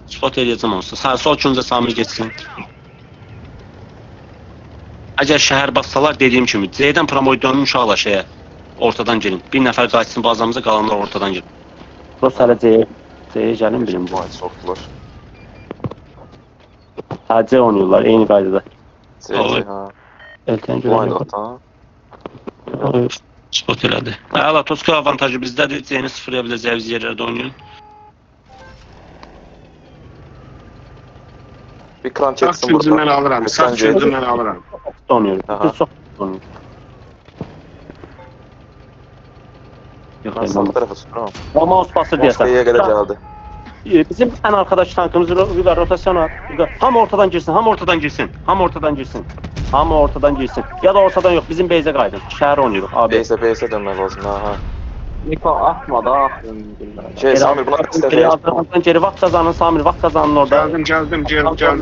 Spot eləyəcəm olsa. Sağ sol küncə Samir geçsin. Əgər şəhər bassalar dediyim kimi C'dən promoy dönmüş uşaqlar şeyə ortadan girin. Bir nəfər qayıtsın bazamıza, qalanlar ortadan girin. Prosta hələ C'yə gəlin bilim. Vay soxdular. Hə C oynayırlar eyni qaydada. C'ci ha. Eltən Blind görə. atan. Spot elədi. Hələ Toska avantajı bizdədir. C-ni sıfırlaya biləcəyimiz yerlərdə oynayın. Bir kran Sağ çeksin burada. küncündən alıram. Sağ Sen C'ci. küncündən alıram. Oynuyor. Aha. Çok oynuyor. Yok, Ben sağ tarafa tuturam. o mouse basır Moskva'ya diyesen. göre geldi. Bizim en arkadaki tankımız Rüver rotasyon var. Ham ortadan girsin, ham ortadan girsin. Ham ortadan girsin. Ham ortadan girsin. Ya da ortadan yok, bizim base'e kaydın. Şehir oynuyor abi. Base'e dönmek lazım. Aha. Niko atma da. Şey Samir buna Geri Azerbaycan geri vaxt kazanın, Samir vaxt kazanın orada. Geldim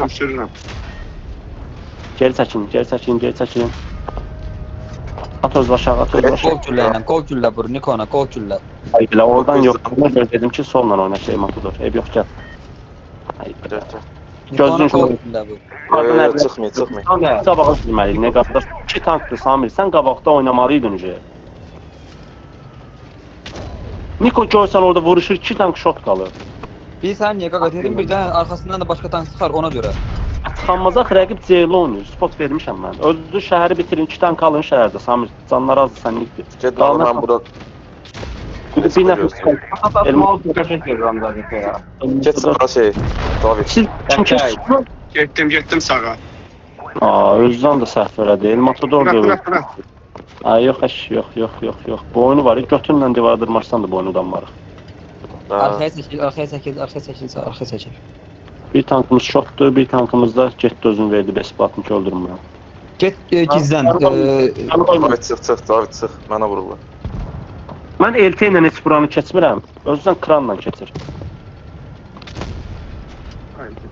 sürürüm. Geri çəkin. At öz aşağı, at öz aşağı. Kol güllə vur, Nikona, kol güllə. Hayır, bile oradan yok. Ona göre dedim ki sonla oyna şey Matador. Ev yok gel. Hayır, bile. Nikona kol Gözün güllə vur. Çıxmıyor. Qabağa girməliyik. Ne qardaş? 2 tankdır Samir. Sən qabaqda oynamalıydın önce. Niko görsən orada vuruşur 2 tank shot qalır. Bir saniye qaqa dedim, bir tane arkasından da başka tank çıxar ona göre. Tıxanmaza rəqib Ceyli oynayır. Spot vermişəm mən. Özü şəhəri bitirin 2 tank alın şəhərdə Samir. Canlar azdır sən ilk. Ged ben burada. Bir nəfər Atma teşekkür ederim da Niko'ya. Ged sağa şey. David. Siz kim keçirsiniz? Getdim sağa. Özdən də səhv elədi. Matador da Bırak. Yox, yox. Bu oyunu var. Götünlə divara dırmaşsan da bu oyunu udanmarıq. Arkaya çəkil, arkaya çəkil. Bir tankımız shotdur, bir tankımız da getdi özünü verdi Besplatını ki öldürmürəm. Get gizlən. David çıx. David çıx. Mənə vururlar. Mən LT ilə heç buranı keçmirəm. Özdən kranla keçir.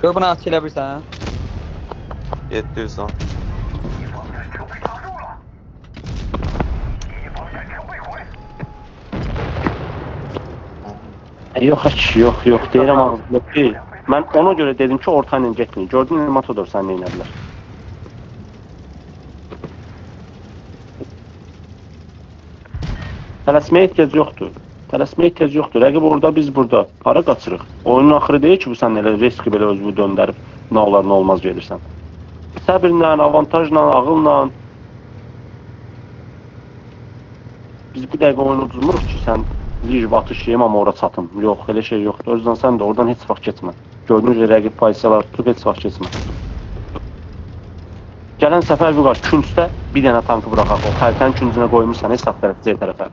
Gör buna at elə bilirsən. 700 lan. Yox. Deyirəm ağzında ki, mən ona görə dedim ki, orta ilə getməyin. Gördün mü Matador sən nə inədilər? Tələsməyə ehtiyac yoxdur. Rəqib orada, biz burada. Para qaçırıq. Oyunun axırı deyil ki, bu sən elə riski belə özünü döndərib nə olar, nə olmaz gelirsən. Səbirlə, avantajla, ağılla. Biz bir dəqiqə oyunu uduzmuruq ki, sən Lig atış yiyəm amma ora çatım. Yox, elə şey yoxdur. Özdən sən də oradan heç vaxt keçmə. Gördüyünüz rəqib pasiyalar tutub heç vaxt keçmə. Gələn səfər Vüqar küncdə bir dənə tankı buraxaq. O xəritənin küncünə qoymuşsan, heç sağ tərəf, C tərəfə.